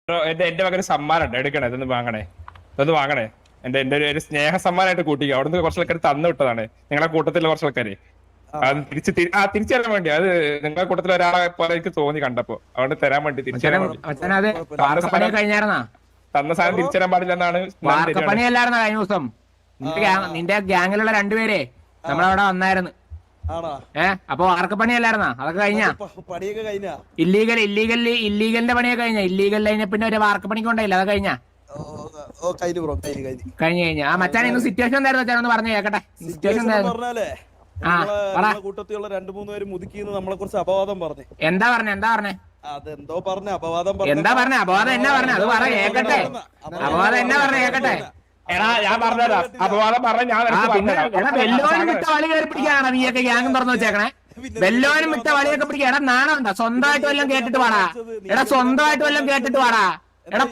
എന്റെ മകന് സമ്മാനം ഉണ്ട്, എടുക്കണേ, ഇതൊന്ന് വാങ്ങണേ, എന്റെ ഒരു സ്നേഹ സമ്മാനമായിട്ട് കൂട്ടിക്കോ. അവിടുന്ന് കുറച്ച് ആൾക്കാർ തന്നു വിട്ടതാണ്, നിങ്ങളെ കൂട്ടത്തിലുള്ള കുറച്ച് ആൾക്കാര്. അത് തിരിച്ചു തരാൻ വേണ്ടി, അത് നിങ്ങളെ കൂട്ടത്തിൽ ഒരാളെ പോലെ എനിക്ക് തോന്നി കണ്ടപ്പോ, അതുകൊണ്ട് തരാൻ വേണ്ടി തിരിച്ചു തരാൻ വേണ്ടി. തന്ന സാധനം തിരിച്ചു തരാൻ പാടില്ലെന്നാണ്. പണിയല്ലായിരുന്ന കഴിഞ്ഞ ദിവസം നിന്റെ ഗ്യാങ്ങിലുള്ള രണ്ടുപേരെ നമ്മളവിടെ വന്നായിരുന്നു. അപ്പൊ വാർക്കപ്പണിയല്ലായിരുന്നാ? അതൊക്കെ കഴിഞ്ഞാ? ഇല്ലീഗലിന്റെ പണിയൊക്കെ കഴിഞ്ഞ? ഇല്ലീഗൽ കഴിഞ്ഞ പിന്നെ ഒരു വാർക്കപ്പണിക്ക് കൊണ്ടായില്ല, അത് കഴിഞ്ഞാ? കഴിഞ്ഞ ആ മച്ചാൻ ഇന്ന് സിറ്റുവേഷൻ എന്തായിരുന്നു വെച്ചാൽ ഒന്ന് പറഞ്ഞു കേക്കട്ടെ. സിറ്റുവേഷൻ കൂട്ടത്തിലുള്ള 2-3 പേര് മുതുക്കിന്ന് നമ്മളെ കുറിച്ച് അപവാദം പറഞ്ഞു. എന്താ പറഞ്ഞേ? അതെന്തോ പറഞ്ഞ അപവാദം എന്താ പറഞ്ഞ അപവാദം? എന്നാ പറഞ്ഞ അത് പറ കേക്കട്ടെ. അപവാദം എന്നാ പറഞ്ഞ കേക്കട്ടെ. ഞാൻ പറഞ്ഞുതരാം. അപവാദം പറഞ്ഞ വെല്ലോനും വിട്ട വളി കയറി പിടിക്കാനാണ് നീയൊക്കെ ഗ്യാങ്ങും തുറന്നു വെച്ചേക്കണേ. വെല്ലോനും വിട്ട വളിയൊക്കെ പിടിക്കുക. എടാ നാണമുണ്ടോ? സ്വന്തമായിട്ട് വല്ലതും കേട്ടിട്ട് വാടാ. സ്വന്തമായിട്ട് വല്ലതും കേട്ടിട്ട് വാടാ.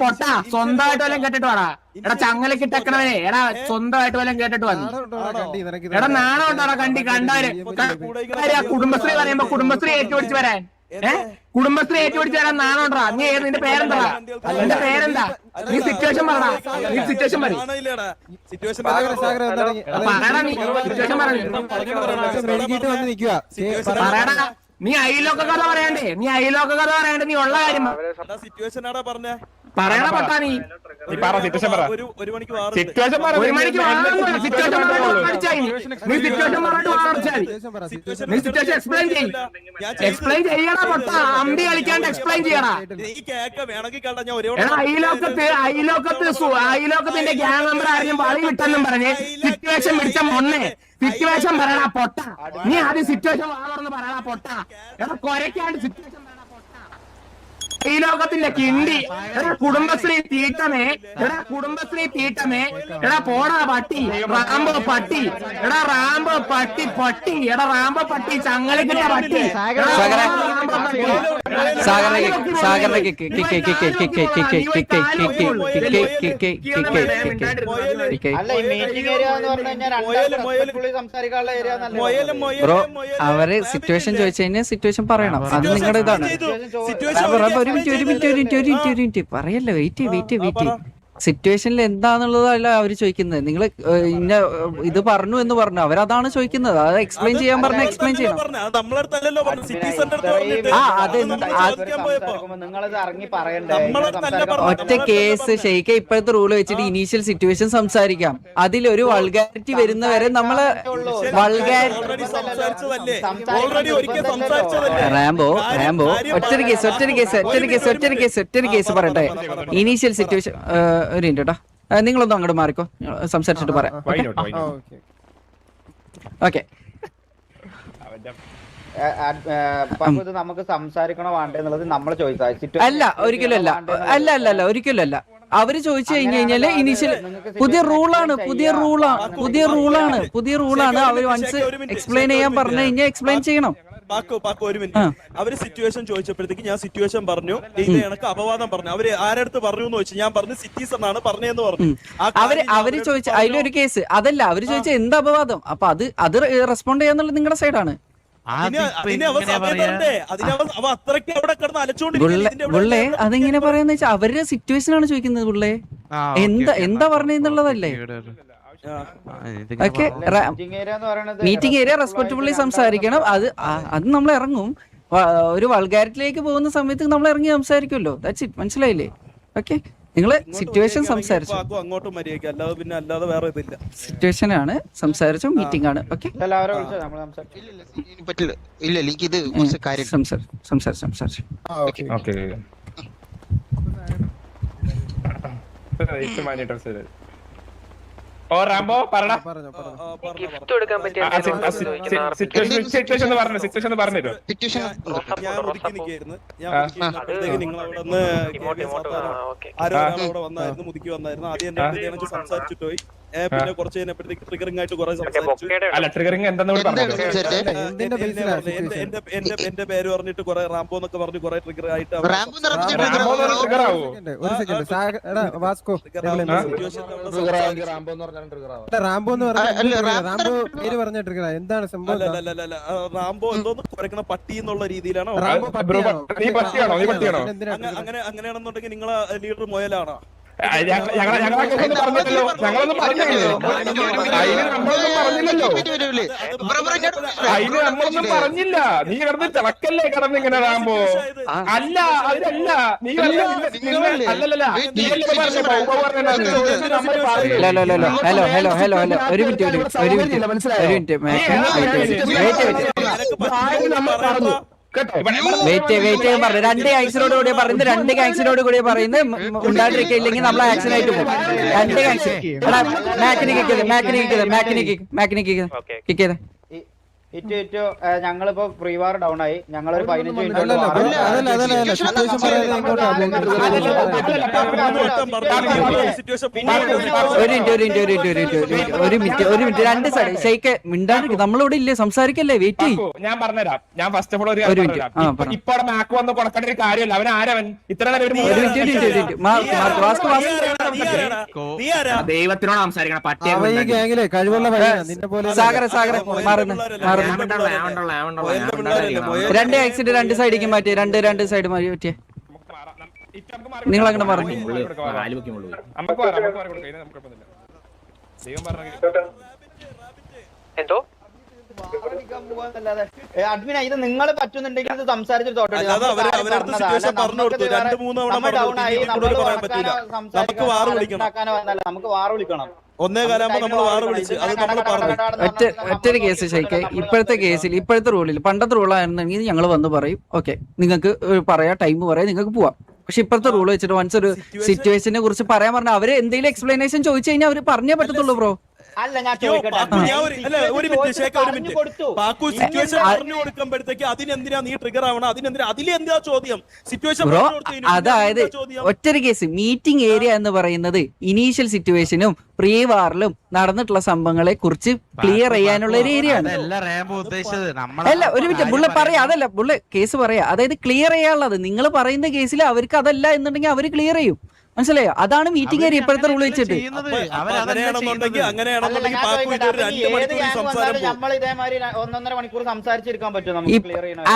പൊട്ടാ, സ്വന്തമായിട്ട് വല്ലതും കേട്ടിട്ട് വാടാ. ചങ്ങലക്കിട്ടേക്കണവനെ സ്വന്തമായിട്ട് വല്ലതും കേട്ടിട്ട് വന്നു. നാണം ഉണ്ടോടാ? കണ്ടവര് കുടുംബശ്രീ പറയുമ്പോ കുടുംബശ്രീ ഏറ്റുപിടിച്ച് വരാൻ, കുടുംബശ്രീ ഏറ്റുപിടിച്ച് വരാൻ നാണം ഉണ്ടോ? നീ നിന്റെ പേരെന്താ? നിന്റെ പേരെന്താ? നീ സിറ്റുവേഷൻ പറടാ. നീ സിറ്റുവേഷൻ പറയടാ. നീ അയലോക്ക കഥ പറയണ്ടേ? നീ ഉള്ള കാര്യം പറയണ പട്ടാ. നീ സിറ്റുവേഷൻ എക്സ്പ്ലെയിൻ ചെയ്യണ പൊട്ടാ. അമ്പി കളിക്കാണ്ട് എക്സ്പ്ലെയിൻ ചെയ്യണ. അയലോക്കത്തിന്റെ ഗ്യാങ് മെമ്പർ ആരെങ്കിലും വളി വിട്ടെന്നും പറഞ്ഞ് സിറ്റുവേഷൻ പിടിച്ച മൊണ്ണെ സിറ്റുവേഷൻ പറയണ പൊട്ട. നീ ആദ്യം സിറ്റുവേഷൻ വാളർന്ന് പറയണ പൊട്ട. കൊരക്കാണ്ട് സിറ്റുവേഷൻ ഈ ലോകത്തിന്റെ കിണ്ടി. കുടുംബശ്രീ തീട്ടമേ, പോടാ പട്ടി, റാംബോ പട്ടി, റാംബോ പട്ടി, ചങ്ങലക്കിട്ട പട്ടി. ബ്രോ, അവര് സിറ്റുവേഷൻ ചോദിച്ചു കഴിഞ്ഞാൽ സിറ്റുവേഷൻ പറയണം. അത് നിങ്ങളുടെ ഇതാണ്. ഒരു മിനിറ്റ് പറയല്ലോ. വെയിറ്റ്. സിറ്റുവേഷനിൽ എന്താന്നുള്ളതല്ല അവര് ചോദിക്കുന്നത്. നിങ്ങൾ ഇന്ന ഇത് പറഞ്ഞു എന്ന് പറഞ്ഞു, അവരതാണ് ചോദിക്കുന്നത്. അത് എക്സ്പ്ലെയിൻ ചെയ്യാൻ പറഞ്ഞ എക്സ്പ്ലെയിൻ ചെയ്യണം. ഒറ്റ കേസ് ഷെയ്ക്ക ഇപ്പോഴത്തെ റൂള് വെച്ചിട്ട് ഇനീഷ്യൽ സിറ്റുവേഷൻ സംസാരിക്കാം. അതിലൊരു വൾഗാരിറ്റി വരുന്നവരെ നമ്മള് റാംബോ ഒറ്റൊരു കേസ് പറയട്ടെ. ഇനീഷ്യൽ സിറ്റുവേഷൻ ഒരു മിനിറ്റ് കേട്ടോ, നിങ്ങളൊന്നും അങ്ങോട്ട് മാറിക്കോ, സംസാരിച്ചിട്ട് പറയാം. ഓക്കെ, നമുക്ക് സംസാരിക്കണോ വേണ്ടെന്നുള്ളത് നമ്മൾ ചോദിച്ചാൽ അല്ല, ഒരിക്കലും അല്ല. അവര് ചോദിച്ചു കഴിഞ്ഞു കഴിഞ്ഞാല് ഇനീഷ്യൽ പുതിയ റൂളാണ്. അവര് വൺസ് എക്സ്പ്ലെയിൻ ചെയ്യാൻ പറഞ്ഞു കഴിഞ്ഞാൽ എക്സ്പ്ലെയിൻ ചെയ്യണം. ഒരു മിനിറ്റ്. അവര് സിറ്റുവേഷൻ ചോദിച്ചപ്പോഴത്തേക്ക് ഞാൻ സിറ്റുവേഷൻ പറഞ്ഞു. ഇത് എനിക്ക് അപവാദം പറഞ്ഞു. അവര് ആരടുത്ത് പറഞ്ഞു എന്ന് ചോദിച്ചു. ഞാൻ പറഞ്ഞു സിറ്റീസൺ ആണ് പറഞ്ഞതെന്ന് പറഞ്ഞു. അവര് ചോദിച്ച അതിലൊരു കേസ് അതല്ല. അവര് ചോദിച്ച എന്ത് അപവാദം? അപ്പൊ അത് റെസ്പോണ്ട് ചെയ്യാന്നുള്ളത് നിങ്ങളുടെ സൈഡാണ്. പുള്ളേ അതെങ്ങനെ പറയാന്ന് വെച്ചാൽ അവരുടെ സിറ്റുവേഷൻ ആണ് ചോദിക്കുന്നത്. പുള്ളേ എന്താ പറഞ്ഞെന്നുള്ളതല്ലേ. മീറ്റിംഗ് ഏരിയ റെസ്പെക്ടബിളി സംസാരിക്കണം. അത് നമ്മൾ ഇറങ്ങും. ഒരു വൾഗാരിറ്റിയിലേക്ക് പോകുന്ന സമയത്ത് നമ്മൾ ഇറങ്ങി സംസാരിക്കുമല്ലോ. That's it. മനസ്സിലായില്ലേ? ഓക്കെ, നിങ്ങള് സിറ്റുവേഷൻ സംസാരിച്ചു. സിറ്റുവേഷൻ ആണ് സംസാരിച്ചു. മീറ്റിംഗ് ആണ്. ഓക്കെ, സംസാരിച്ചു. ഓ റാംബോ പറടാ. സിറ്റുവേഷൻ പറഞ്ഞു. മുതുക്കി വന്നായിരുന്നു. ആദ്യം എന്റെ സംസാരിച്ചിട്ട് പോയി. പിന്നെ കുറച്ച് കഴിഞ്ഞപ്പോഴത്തേക്ക് ട്രിഗറിംഗ് ആയിട്ട് കുറെ സംസാരിച്ചു. അല്ല ട്രിഗറിങ് എന്താന്ന് കൂടി പറഞ്ഞു. എന്റെ പേര് പറഞ്ഞിട്ട് കുറെ റാംബോ എന്നൊക്കെ പറഞ്ഞു കുറെ ട്രിഗർ ആയിട്ട് ട്രിഗർ ആവോ? റാംബോ എന്ന് പറഞ്ഞ ട്രിഗർ എന്താണ് സംഭവം? റാംബോ എന്തോന്ന് കുറയ്ക്കണ പട്ടി എന്നുള്ള രീതിയിലാണ്. നീ പട്ടിയാണോ? നീ പട്ടിയാണോ? അങ്ങനെയാണെന്നുണ്ടെങ്കിൽ നിങ്ങളെ ലീഡർ മൊയലാണോ? ഞങ്ങളൊന്നും പറഞ്ഞില്ലല്ലോ. ഞങ്ങളൊന്നും പറഞ്ഞില്ലല്ലോ. അതിന് നമ്മളൊന്നും പറഞ്ഞില്ലല്ലോ. അതിന് നമ്മളൊന്നും പറഞ്ഞില്ല. നീ കിടന്ന് തിളക്കല്ലേ കിടന്ന് ഇങ്ങനെ റാമ്പോ? അല്ല അതിലല്ല നീ അല്ലല്ല നീ പറഞ്ഞു ഹലോ ഹലോ ഹലോ ഹലോ ഒരു മിനിറ്റ് വെയിറ്റ് പറഞ്ഞു. രണ്ട് ഗാങ്സിനോട് കൂടി പറയുന്നത്, രണ്ട് ഗാങ്സിനോട് കൂടി പറയുന്നത് ഉണ്ടാണ്ടിരിക്കില്ലെങ്കിൽ നമ്മൾ ആക്ഷൻ ആയിട്ട് പോകും. രണ്ട് ഗാങ്സ് ഞങ്ങളിപ്പോ ഫ്രീ വാർ ഡൗൺ ആയി. ഞങ്ങളൊരു 15 മിനിറ്റ് ഒരു മിനിറ്റ് രണ്ട് സൈഡ് ഷെയ്ക്ക് മിണ്ടാണ്ടിരിക്കും. നമ്മളിവിടെ ഇല്ലേ, സംസാരിക്കല്ലേ, വെയിറ്റ് ചെയ്യും. ഞാൻ പറഞ്ഞുതരാം. ഞാൻ ഫസ്റ്റ് ഓഫ് ഓൾ ഇപ്പൊ മാക്ക് വന്ന് കൊടുക്കേണ്ട ഒരു കാര്യമല്ല. അവൻ ആരവൻ ഇത്ര ദൈവത്തിനോട് സംസാരിക്കണം. പട്ടിയെ സാഗര രണ്ട് ആക്സിഡന്റ് രണ്ട് സൈഡിലേക്ക് മാറ്റി, രണ്ട് സൈഡ് മാറ്റിയേ. നിങ്ങൾ അങ്ങനെ പറഞ്ഞു. എന്തോ അഡ്മിന ഇത് നിങ്ങൾ പറ്റുന്നുണ്ടെങ്കിൽ ഇത് സംസാരിച്ചിട്ട് നമുക്ക് വാർ വിളിക്കണം. ഒറ്റൊരു കേസ് ഷൈക്ക്. ഇപ്പോഴത്തെ കേസിൽ ഇപ്പോഴത്തെ റൂളിൽ, പണ്ടത്തെ റൂളായിരുന്നെങ്കിൽ ഞങ്ങൾ വന്ന് പറയും ഓക്കെ നിങ്ങൾക്ക് പറയാം, ടൈം പറയാം, നിങ്ങൾക്ക് പോവാം. പക്ഷെ ഇപ്പോഴത്തെ റൂൾ വെച്ചിട്ട് വൺസ് ഒരു സിറ്റുവേഷനെ കുറിച്ച് പറയാൻ പറഞ്ഞാൽ അവര് എന്തെങ്കിലും എക്സ്പ്ലനേഷൻ ചോദിച്ചു കഴിഞ്ഞാൽ അവര് പറഞ്ഞേ പറ്റത്തുള്ളൂ ബ്രോ. അല്ല ഞാൻ അതിനെന്തിനാ നീ ട്രിഗർ ആവണം? അതിലെന്താ ചോദ്യം? സിറ്റുവേഷൻ ബ്രോ അതായത് ഒറ്റൊരു കേസ് മീറ്റിംഗ് ഏരിയ എന്ന് പറയുന്നത് ഇനീഷ്യൽ സിറ്റുവേഷനും പ്രീ വാറിലും നടന്നിട്ടുള്ള സംഭവങ്ങളെ കുറിച്ച് ക്ലിയർ ചെയ്യാനുള്ള ഒരു ഏരിയ ആണ്. അല്ല ഒരു മിനിറ്റ് ബുള്ളെ പറയാ, അതല്ല ബുള്ളെ കേസ് പറയാ, അതായത് ക്ലിയർ ചെയ്യാനുള്ളത്. നിങ്ങൾ പറയുന്ന കേസിൽ അവർക്ക് അതല്ല എന്നുണ്ടെങ്കിൽ അവർ ക്ലിയർ ചെയ്യും. മനസ്സിലായോ? അതാണ് മീറ്റിംഗ് ഏരിയ ഇപ്പോഴത്തെ റൂൾ വെച്ചിട്ട്.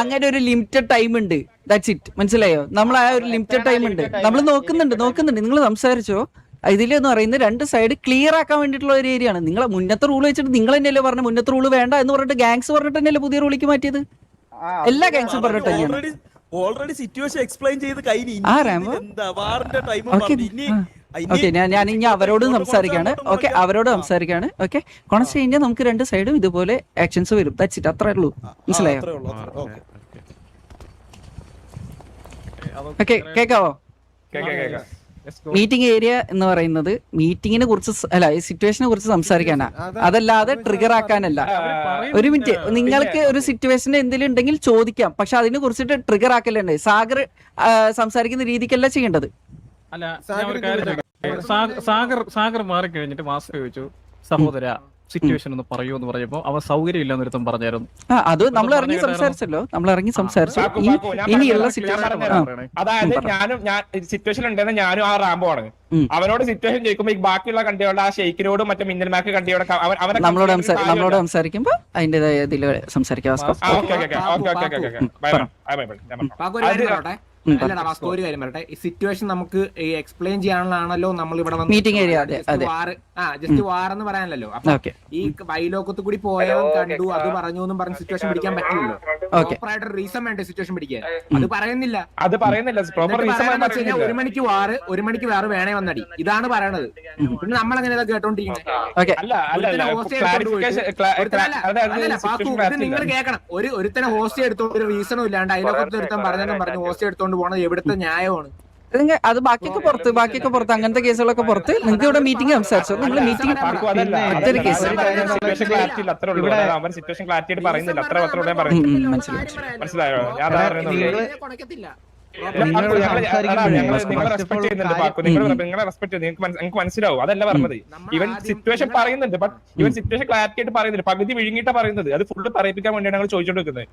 അങ്ങനെ ഒരു ലിമിറ്റഡ് ടൈം ഉണ്ട്. That's it. മനസ്സിലായോ? നമ്മൾ ആ ഒരു ലിമിറ്റഡ് ടൈം ഉണ്ട്. നമ്മൾ നോക്കുന്നുണ്ട്. നിങ്ങൾ സംസാരിച്ചോ. ഇതിലെന്ന് പറയുന്നത് രണ്ട് സൈഡ് ക്ലിയർ ആക്കാൻ വേണ്ടിയിട്ടുള്ള ഒരു ഏരിയ ആണ്. നിങ്ങളെ മുന്നത്തെ റൂൾ വെച്ചിട്ട് നിങ്ങൾ തന്നെയല്ലേ പറഞ്ഞു മുന്നത്തെ റൂൾ വേണ്ട എന്ന് പറഞ്ഞിട്ട് ഗാങ്സ് പറഞ്ഞിട്ട് തന്നെയല്ലേ പുതിയ റൂളിലേക്ക് മാറ്റിയത്. എല്ലാ ഗാങ്സും പറഞ്ഞിട്ട് തന്നെയാണ്. ഓൾറെഡി സിറ്റുവേഷൻ എക്സ്പ്ലെയിൻ ചെയ്ത് കഴിഞ്ഞു. ഓക്കെ ഞാൻ ഇനി അവരോട് സംസാരിക്കാണ്. ഓക്കെ അവരോട് സംസാരിക്കാണ്. ഓക്കെ കോൺസ് കഴിഞ്ഞാൽ നമുക്ക് രണ്ട് സൈഡും ഇതുപോലെ ആക്ഷൻസ് വരും. That's it. അത്രേ ഉള്ളൂ. മനസ്സിലായോ? ഓക്കെ കേക്കാവോ? മീറ്റിംഗ് ഏരിയ എന്ന് പറയുന്നത് മീറ്റിങ്ങിനെ കുറിച്ച് അല്ല, ഈ സിറ്റുവേഷനെ കുറിച്ച് സംസാരിക്കാനാ, അതല്ലാതെ ട്രിഗർ ആക്കാനല്ല. ഒരു മിനിറ്റ്, നിങ്ങൾക്ക് ഒരു സിറ്റുവേഷൻ എന്തെങ്കിലും ഉണ്ടെങ്കിൽ ചോദിക്കാം, പക്ഷെ അതിനെ കുറിച്ചിട്ട് ട്രിഗർ ആക്കലുണ്ട്. സാഗർ സംസാരിക്കുന്ന രീതിക്കല്ല ചെയ്യേണ്ടത്. സാഗർ മാറി കഴിഞ്ഞിട്ട് മാസ്റ്റർ ചോദിച്ചു, സഹോദര സിറ്റുവേഷൻ ഒന്ന് പറയൂ എന്ന് പറഞ്ഞപ്പോ അവൻ സൗകര്യം ഇല്ലെന്ന് ഒരുത്തം പറഞ്ഞായിരുന്നു. അത് നമ്മൾ ഇറങ്ങി സംസാരിച്ചല്ലോ. ഇനിയുള്ള അതായത് ഞാൻ സിറ്റുവേഷൻ ഉണ്ടെന്ന് ഞാനും ആ റാംബോ ആണ്. അവനോട് സിറ്റുവേഷൻ ചോദിക്കുമ്പോ ഈ ബാക്കിയുള്ള കണ്ടിയോട് ആ ഷെയ്ക്കിനോടും മറ്റേ മിന്നൽ മാക്ക് കണ്ടിയോടൊക്കെ നമ്മളോട് സംസാരിക്കുമ്പോ അതിന്റേതായ ഇതില് സംസാരിക്കാം. അല്ലടാ വാസ്കോ, ഒരു കാര്യം പറയട്ടെ. ഈ സിറ്റുവേഷൻ നമുക്ക് എക്സ്പ്ലെയിൻ ചെയ്യാനുള്ളതാണല്ലോ നമ്മൾ ഇവിടെ മീറ്റിംഗ് ഏരിയ. ജസ്റ്റ് വാർ എന്ന് പറയാനല്ലോ. അപ്പൊ ഈ വൈലോക്കത്ത് കൂടി പോയാൽ കണ്ടു അത് പറഞ്ഞു എന്നും പറഞ്ഞ് സിറ്റുവേഷൻ പിടിക്കാൻ പറ്റില്ലല്ലോ. പ്രോപ്പറായിട്ട് റീസൺ വേണ്ടേ സിറ്റുവേഷൻ പിടിക്കാൻ? അത് പറയുന്നില്ല. ഒരു മണിക്ക് വാറ്, ഒരു മണിക്ക് വേറെ വേണേ വന്നടി, ഇതാണ് പറയണത്. പിന്നെ നമ്മളെങ്ങനെ ഇതൊക്കെ കേട്ടോണ്ടിരിക്കുന്നത്? നിങ്ങൾ കേൾക്കണം. ഒരുത്തനെ ഹോസ്റ്റ് എടുത്തോണ്ട് ഒരു റീസണും ഇല്ലാണ്ട് അയലോക്കത്ത് ഒരുത്തൻ പറഞ്ഞെന്നും പറഞ്ഞ് ഹോസ്റ്റ് എടുത്തോണ്ട് പോണത് എവിടുത്തെ ന്യായമാണ്? അത് ബാക്കിയൊക്കെ പുറത്ത് അങ്ങനത്തെ കേസുകളൊക്കെ പുറത്ത്. നിങ്ങൾക്ക് ഇവിടെ മീറ്റിംഗ് സംസാരിച്ചോ? നിങ്ങൾ മീറ്റിംഗ് മനസ്സിലായോ? നിങ്ങളെ റെസ്പെക്ട് ചെയ്യുന്നുണ്ട് പാക്കു, നിങ്ങളെ റെസ്പെക്ട് ചെയ്യുന്നത് നിങ്ങൾക്ക് മനസ്സിലാവും. അതല്ല പറഞ്ഞത്. ഇവൻ സിറ്റുവേഷൻ പറയുന്നുണ്ട്, ബട്ട് ഇവൻ സിറ്റുവേഷൻ ക്ലാരിറ്റി ആയിട്ട് പറയുന്നുണ്ട്. പകുതി വിഴുങ്ങിട്ടാ പറയുന്നത്. അത് ഫുള്ള് പറയിപ്പിക്കാൻ വേണ്ടിയാണ് ഞങ്ങൾ ചോദിച്ചോണ്ടിരിക്കുന്നത്.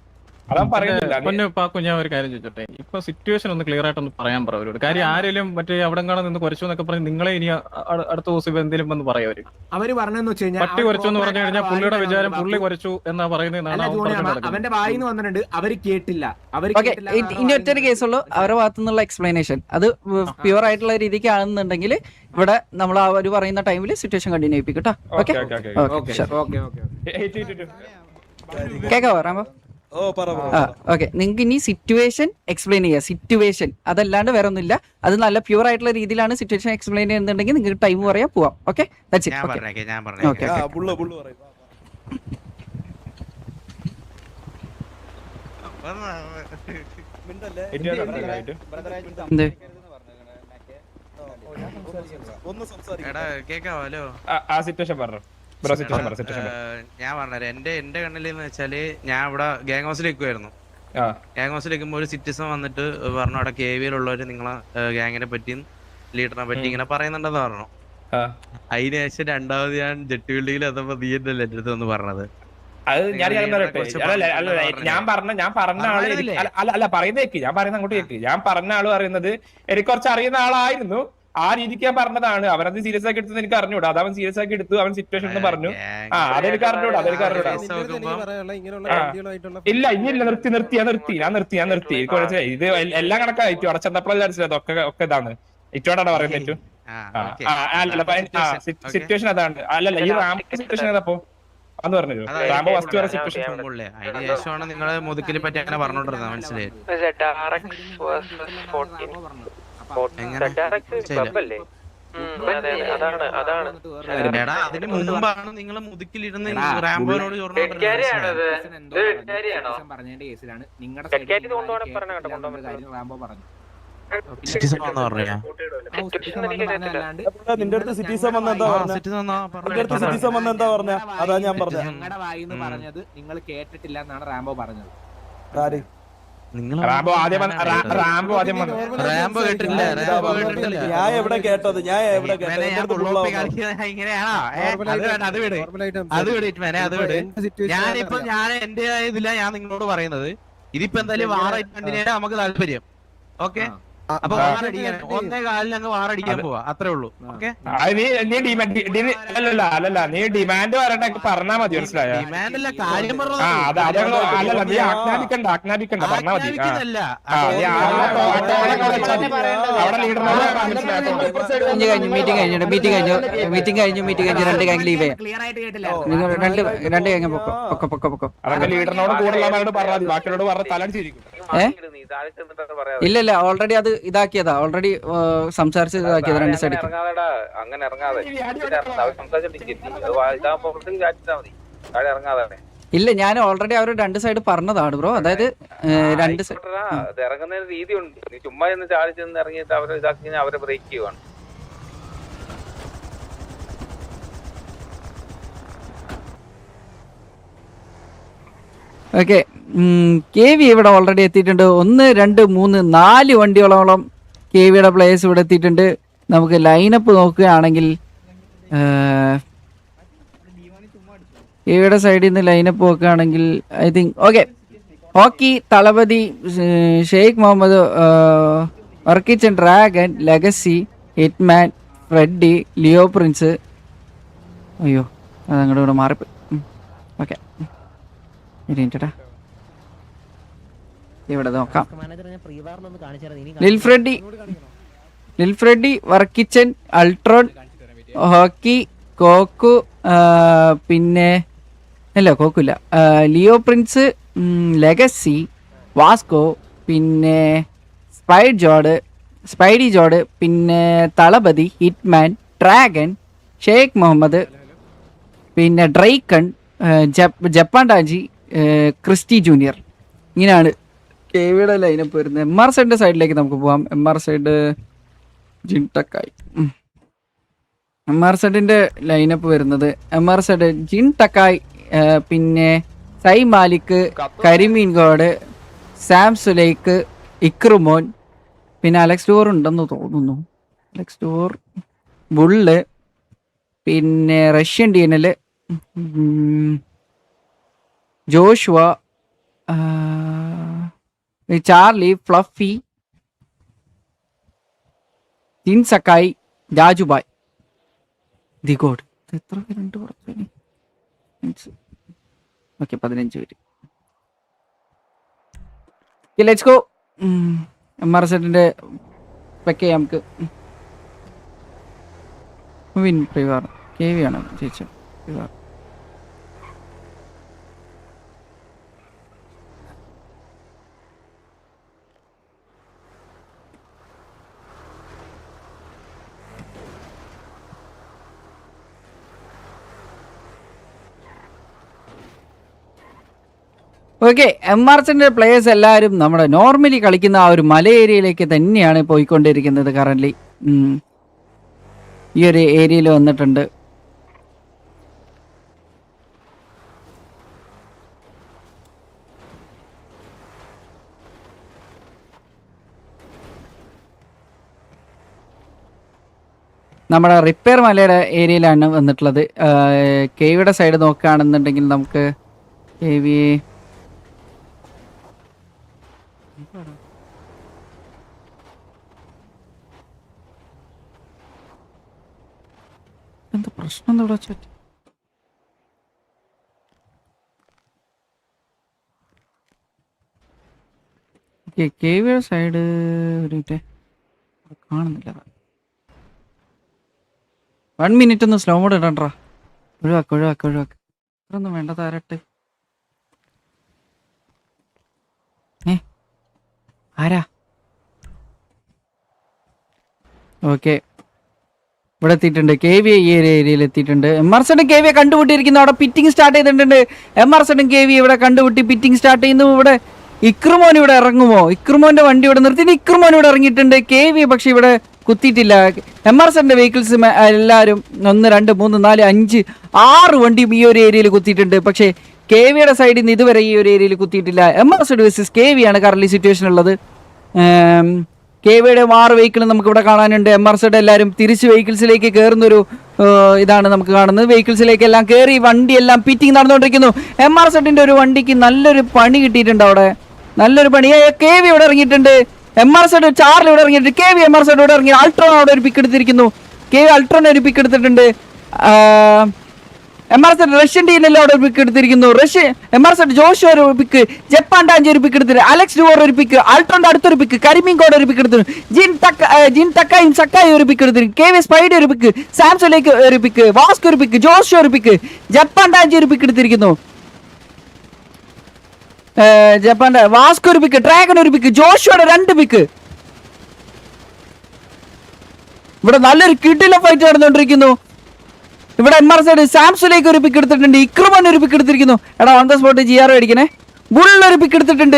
അതാ പറയുന്നില്ല. പൊന്നു പാക്കു, ഞാൻ ഒരു കാര്യം ചോദിച്ചോട്ടെ. ഇപ്പൊ സിറ്റുവേഷൻ ഒന്ന് ക്ലിയർ ആയിട്ടൊന്ന് പറയാൻ പറ അവരോട്. കാര്യം ആരെങ്കിലും മറ്റേ അവിടെ നിന്ന് കുറച്ചു എന്നൊക്കെ പറഞ്ഞ് നിങ്ങളെ ഇനി അടുത്ത ദിവസം എന്തെങ്കിലും വന്ന് പറയാം അവര്. അവര് പറഞ്ഞെന്ന് വെച്ച് കഴിഞ്ഞാൽ പട്ടി കുറച്ചു എന്ന് പറഞ്ഞു കഴിഞ്ഞാൽ പുള്ളിയുടെ വിചാരം പുള്ളി കുറച്ചു എന്നാ പറയുന്നതാണ്. അവന്റെ വായിന്ന് വന്നിട്ടുണ്ട്, അവര് കേട്ടില്ല. ഇനി ഒറ്റൊരു കേസുള്ളൂ, അവരുടെ ഭാഗത്തു നിന്നുള്ള എക്സ്പ്ലനേഷൻ അത് പ്യുവർ ആയിട്ടുള്ള രീതിക്ക് ആണെന്നുണ്ടെങ്കിൽ ഇവിടെ നമ്മൾ അവർ പറയുന്ന ടൈമിൽ സിറ്റുവേഷൻ കണ്ടിന്യൂ ചെയ്യിപ്പിക്കും കേട്ടോ. കേക്കാവോ റാംബോ? ഓക്കെ, നിങ്ങൾക്ക് ഇനി സിറ്റുവേഷൻ എക്സ്പ്ലെയിൻ ചെയ്യാം. സിറ്റുവേഷൻ അതല്ലാണ്ട് വേറെ ഒന്നുമില്ല. അത് നല്ല പ്യൂർ ആയിട്ടുള്ള രീതിയിലാണ് സിറ്റുവേഷൻ എക്സ്പ്ലെയിൻ ചെയ്യുന്നുണ്ടെങ്കിൽ നിങ്ങൾക്ക് ടൈം പറയാം, പോവാം. Okay, that's it. ഓക്കെ ഞാൻ പറഞ്ഞത് എന്റെ കണ്ണിലെന്ന് വെച്ചാല്, ഞാൻ ഇവിടെ ഗ്യാങ് ഹൗസിൽ നിൽക്കുമായിരുന്നു. ഗ്യാങ് ഹൗസിൽ നിൽക്കുമ്പോൾ ഒരു സിറ്റിസൺ വന്നിട്ട് പറഞ്ഞു അവിടെ KVയിലുള്ളവര് നിങ്ങളെ ഗ്യാങ്ങിനെ പറ്റിയും ലീഡറിനെ പറ്റി ഇങ്ങനെ പറയുന്നുണ്ടെന്ന് പറഞ്ഞു. അതിനുശേഷം രണ്ടാമത് ഞാൻ ജെട്ടി ബിൽഡിങ്ങിൽ എത്തുമ്പോ നീ എന്റെ എന്റെ അടുത്ത് ഒന്ന് പറഞ്ഞത്. അത് ഞാൻ പറഞ്ഞ ആള് പറയുന്നത് എനിക്ക് കുറച്ച് അറിയുന്ന ആളായിരുന്നു. ആ രീതിക്ക് ഞാൻ പറഞ്ഞതാണ്. അവനത് സീരിയസ് ആക്കി എടുത്തത് എനിക്ക് അറിഞ്ഞൂടാ. അത് അവൻ സീരിയസ് ആക്കി എടുത്തു, അവൻ സിറ്റുവേഷൻ എന്ന് പറഞ്ഞു. അതെനിക്ക് അറിഞ്ഞൂടാ. ഇല്ല, ഇനിയില്ല, ഞാൻ നിർത്തി. ഇത് എല്ലാം കണക്കായിട്ടു. അവിടെ ചെന്നപ്പോഴല്ല ഒക്കെ ഇതാണ് ഇറ്റോടാണ് പറയുന്നത്. ഏറ്റവും സിറ്റുവേഷൻ അതാണ്. അല്ലല്ല, ഈ റാമ്പ് സിറ്റുവേഷൻ ഏതാപ്പോ അന്ന് പറഞ്ഞു. റാമ്പോ ഫസ്റ്റ് വരെ സിറ്റുവേഷൻ അതിനുശേഷമാണ് നിങ്ങള് മുതുക്കിനെ പറ്റി അങ്ങനെ പറഞ്ഞോണ്ടിരുന്നത്. മനസ്സിലായി? അതിന് മുമ്പാണ് നിങ്ങൾ മുതുക്കിലിരുന്ന് റാംബോനോട് നിന്റെ അടുത്ത് സിറ്റിസൺ വന്ന എന്താ പറഞ്ഞ? അതാ ഞാൻ പറഞ്ഞത്. ഞങ്ങളുടെ വായിന്ന് പറഞ്ഞത് നിങ്ങൾ കേട്ടിട്ടില്ല എന്നാണ് റാംബോ പറഞ്ഞത്. റാംബോ ആദ്യം ഞാൻ എവിടെ കേട്ടത്? ഞാനിപ്പോ ഞാൻ എന്റെ ഇതില്ല ഞാൻ നിങ്ങളോട് പറയുന്നത്. ഇതിപ്പോ എന്തായാലും വാറ നമുക്ക് താല്പര്യം. ഓക്കെ, അപ്പൊ ഒന്നേ കാലിന് അങ്ങ് വാറടിക്കാൻ പോവാ, അത്രേ ഉള്ളൂ. ഓക്കെ, അല്ലല്ല, നീ ഡിമാൻഡ് പറയണ്ട, പറഞ്ഞാ മതി. മനസ്സിലായോ? ഡിമാൻഡല്ല, കാര്യം ആജ്ഞാപിക്കണ്ട പറഞ്ഞാ മതി. മീറ്റിംഗ് കഴിഞ്ഞു 2 ഗാങ് ലീവ് ചെയ്യാം. നിങ്ങൾ രണ്ട് ഗാങ് പൊക്കോ. അതൊക്കെ ലീഡറിനോട് കൂടുതൽ പറഞ്ഞാൽ മതി. ബാക്കിയോട് പറഞ്ഞ തലടിച്ചിരിക്കും. ഇല്ല, ഓൾറെഡി അത് ഇതാക്കിയതാ. ഓൾറെഡി സംസാരിച്ച് ഇതാക്കിയത് 2 സൈഡ്. ഇല്ല, ഞാൻ ഓൾറെഡി അവർ 2 സൈഡ് പറഞ്ഞതാണ് ബ്രോ. അതായത് 2 സൈഡ് ഇറങ്ങുന്ന രീതി ഉണ്ട്. നീ ചുമ്മാ ചെന്ന് ചാടി ചെന്ന് ഇറങ്ങിയിട്ട് അവരെ ഇതാക്കി അവരെ ബ്രേക്ക് ചെയ്യുവാണ്. ഓക്കെ, KV ഇവിടെ ഓൾറെഡി എത്തിയിട്ടുണ്ട്. 1 2 3 4 വണ്ടിയോളം KVയുടെ പ്ലേയേഴ്സ് ഇവിടെ എത്തിയിട്ടുണ്ട്. നമുക്ക് ലൈനപ്പ് നോക്കുകയാണെങ്കിൽ KVയുടെ സൈഡിൽ നിന്ന് ലൈനപ്പ് നോക്കുകയാണെങ്കിൽ I think okay, hockey, Thalapathy, Sheikh Muhammad, Varkichan, dragon, legacy, hitman, Freddy, Leo prince. അയ്യോ, അതങ്ങോട്ട് ഇവിടെ മാറിപ്പോയി. ഓക്കെ, ഇവിടെ നോക്കാം. ലിൽഫ്രെഡി, വർക്കിച്ചൻ, അൾട്രോൺ, ഹോക്കി, കോക്കു, പിന്നെ അല്ല കോക്കുല്ല, ലിയോ പ്രിൻസ്, ലെഗസി, വാസ്കോ, പിന്നെ സ്പൈഡി ജോഡ്, പിന്നെ തളപതി, ഹിറ്റ്മാൻ, ഡ്രാഗൺ, ഷെയ്ഖ് മുഹമ്മദ്, പിന്നെ ഡ്രൈക്കൺ, ജപ്പാൻ ടാജി, ക്രിസ്റ്റി ജൂനിയർ. ഇങ്ങനെയാണ് KVയുടെ ലൈനപ്പ് വരുന്നത്. MR സൈഡിന്റെ സൈഡിലേക്ക് നമുക്ക് പോവാം. MR സൈഡ് ജിൻടക്കായി. MR സൈഡിന്റെ ലൈനപ്പ് വരുന്നത് MR സൈഡ് ജിൻടക്കായ്, പിന്നെ സൈ മാലിക്, കരിമീൻ ഗോഡ്, സാം സുലൈക്ക്, ഇക്രുമോൻ, പിന്നെ അലക്സ് ഡോർ ഉണ്ടെന്ന് തോന്നുന്നു. അലക്സ് ഡോർ, ബുള്ള്, പിന്നെ Russian DNL, Joshua, Charlie, Fluffy, ജിൻ സക്കായി, രാജുബായ്, ദിഗോഡ്. എത്ര പേരുണ്ട്? ഓക്കെ, 15 പേര്. Let's go. MR സെറ്റിന്റെ വെക്കേ നമുക്ക് വിൻ പ്രിവാർ KV ആണ് ജയിച്ചത്. പ്രിവാർ ഓക്കെ. MRസിന്റെ പ്ലേയേഴ്സ് എല്ലാവരും നമ്മുടെ നോർമലി കളിക്കുന്ന ആ ഒരു മല ഏരിയയിലേക്ക് തന്നെയാണ് പോയിക്കൊണ്ടിരിക്കുന്നത് കറന്റ്. ഈ ഒരു ഏരിയയിൽ വന്നിട്ടുണ്ട്. നമ്മുടെ റിപ്പയർ മലയുടെ ഏരിയയിലാണ് വന്നിട്ടുള്ളത്. കേവിയുടെ സൈഡ് നോക്കുകയാണെന്നുണ്ടെങ്കിൽ നമുക്ക് കേവി എന്താ പ്രശ്നം എന്താ വെച്ചാൽ കേവിയുടെ സൈഡ് കാണുന്നില്ല. 1 മിനിറ്റ് ഒന്ന് സ്ലോ മോഡ് ഇടണ്ടാ. ഒഴിവാക്ക്. ഇതൊന്നും വേണ്ട താരട്ട്. ആരാ? ഓക്കെ, ഇവിടെ എത്തിയിട്ടുണ്ട്. KV ഈ ഏരിയയിൽ എത്തിയിട്ടുണ്ട്. MRസെഡ് KV കണ്ടുപിട്ടിരിക്കുന്നു. അവിടെ പിറ്റിംഗ് സ്റ്റാർട്ട് ചെയ്തിട്ടുണ്ട്. MRസെഡും KV ഇവിടെ കണ്ടുപിട്ടി പിറ്റിംഗ് സ്റ്റാർട്ട് ചെയ്യുന്നു. ഇവിടെ ഇക്രുമോൻ ഇവിടെ ഇറങ്ങുമോ? ഇക്രുമോന്റെ വണ്ടി ഇവിടെ നിർത്തിയിട്ട് ഇക്രുമോൻ ഇവിടെ ഇറങ്ങിയിട്ടുണ്ട്. KV പക്ഷെ ഇവിടെ കുത്തിയിട്ടില്ല. MRസെഡിന്റെ വെഹിക്കിൾസ് എല്ലാവരും 1 2 3 4 5 6 വണ്ടി ഈ ഒരു ഏരിയയിൽ കുത്തിയിട്ടുണ്ട്. പക്ഷേ KVയുടെ സൈഡിൽ നിന്ന് ഇതുവരെ ഈ ഒരു ഏരിയയിൽ കുത്തിയിട്ടില്ല. MRസെഡ് വേഴ്സസ് KV ആണ് കറന്റ് സിറ്റുവേഷൻ ഉള്ളത്. KVയുടെ 6 വെഹിക്കിൾ നമുക്ക് ഇവിടെ കാണാനുണ്ട്. MRസെഡ് എല്ലാവരും തിരിച്ച് വെഹിക്കിൾസിലേക്ക് കയറുന്നൊരു ഇതാണ് നമുക്ക് കാണുന്നത്. വെഹിക്കിൾസിലേക്ക് എല്ലാം കയറി വണ്ടിയെല്ലാം പിറ്റിംഗ് നടന്നുകൊണ്ടിരിക്കുന്നു. MRസെഡിന്റെ ഒരു വണ്ടിക്ക് നല്ലൊരു പണി കിട്ടിയിട്ടുണ്ട്. അവിടെ നല്ലൊരു പണി. KV ഇവിടെ ഇറങ്ങിയിട്ടുണ്ട്. MRസെഡ് ചാർലി ഇവിടെ ഇറങ്ങിയിട്ടുണ്ട്. KV MRസെഡ് ഇവിടെ ഇറങ്ങി. അൾട്രോൺ അവിടെ ഒരു പിക്ക് എടുത്തിരിക്കുന്നു. KV അൾട്രോൺ ഒരു പിക്ക് എടുത്തിട്ടുണ്ട്. MRസെഡ് റഷ്യൻ DNL അവിടെ ഒരു പിക്ക് എടുത്തിരിക്കുന്നു. MRസെഡ് ജോഷു ഒരു പിക്ക്, ജപ്പാൻ ടാഞ്ചി ഒരു പിക്ക് എടുത്തിട്ട്, അലക്സ് ഡുവോർ ഒരു പിക്ക്, അൾട്രോന്റെ അടുത്തൊരു പിക്ക്, കരിമീൻകോട് ഒരു പിക്ക് എടുത്തിട്ടുണ്ട്. ജിൻ ടക്കായും സക്കായി ഒരു പിക്ക് എടുത്തിട്ടുണ്ട്. KV സ്പൈഡി ഒരു പിക്ക്, സാംസോലേക്ക് ഒരു പിക്ക്, വാസ്കോ ഒരു പിക്ക്, ജോഷു ഒരു പിക്ക്, ജപ്പാൻ ടാഞ്ചി ഒരു പിക്ക് എടുത്തിരിക്കുന്നു. ജപ്പാന്റെ വാസ്കോ ഒരു പിക്ക്, ഡ്രാഗൺ ഒരു പിക്ക്, ജോഷുയുടെ 2 പിക്ക്. ഇവിടെ നല്ലൊരു കിടിലൻ ഫൈറ്റ് നടന്നുകൊണ്ടിരിക്കുന്നു. ഇവിടെ MRസെഡ് സാംസോലേക്ക് ഒരു പിക്ക് എടുത്തിട്ടുണ്ട്. ഇക്രുമോൻ ഒരു പിക്ക് എടുത്തിരിക്കുന്നു. എടാ ഓൺ ദ സ്പോട്ട് GR അടിക്കണേ. ബുൾ ഒരു പിക്ക് എടുത്തിട്ടുണ്ട്.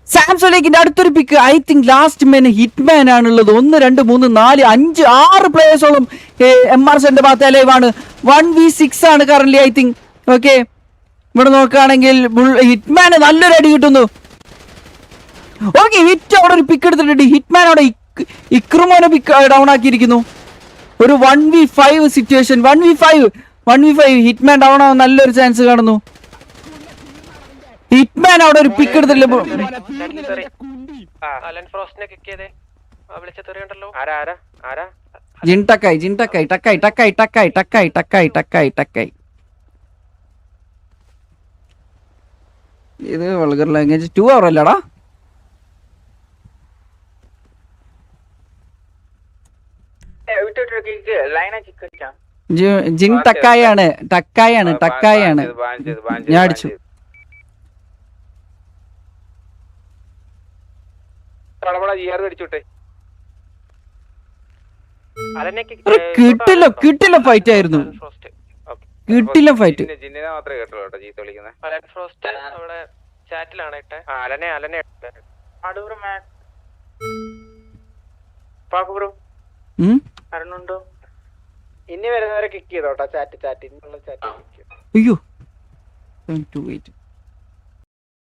സാംസോലേക്കിന്റെ അടുത്തൊരു pick. I think last man hitman ആണുള്ളത്. 1 2 3 4 5 6 പ്ലേയേഴ്സോളം MRസെഡിന്റെ ഭാഗത്ത് ലൈവാണ്. 1v6 ആണ് കറന്റ് ഐ തിങ്ക്. ഓക്കെ, ഇവിടെ നോക്കുകയാണെങ്കിൽ ഹിറ്റ്മാന് നല്ലൊരു അടി കിട്ടുന്നു. ഓക്കെ, ഹിറ്റ് അവിടെ ഒരു പിക്ക് എടുത്തിട്ടുണ്ട്. ഹിറ്റ്മാൻ അവിടെ ഇക്രുമോനെ പിക്ക് ഡൗൺ ആക്കിയിരിക്കുന്നു. ഒരു 1v5 situation. 1v5 Hitman down ആവാൻ നല്ലൊരു ചാൻസ് കാണുന്നു. ഹിറ്റ്മാൻ അവിടെ ഒരു പിക്ക് എടുത്തില്ല. ജിൻ ടക്കായി. ഇത് വൾഗർ ലാംഗ്വേജ് 2 hour അല്ലടാ. ജിൻ ടക്കായാണ്. ഞാൻ അടിച്ചു. കിട്ടില്ല ഫൈറ്റ് ആയിരുന്നു. കിട്ടില്ല ഫൈറ്റ്. ഇനി വരുന്നവരെ കിക്ക് ചെയ്തോട്ടാ. ചാറ്റ് അയ്യോ 2 8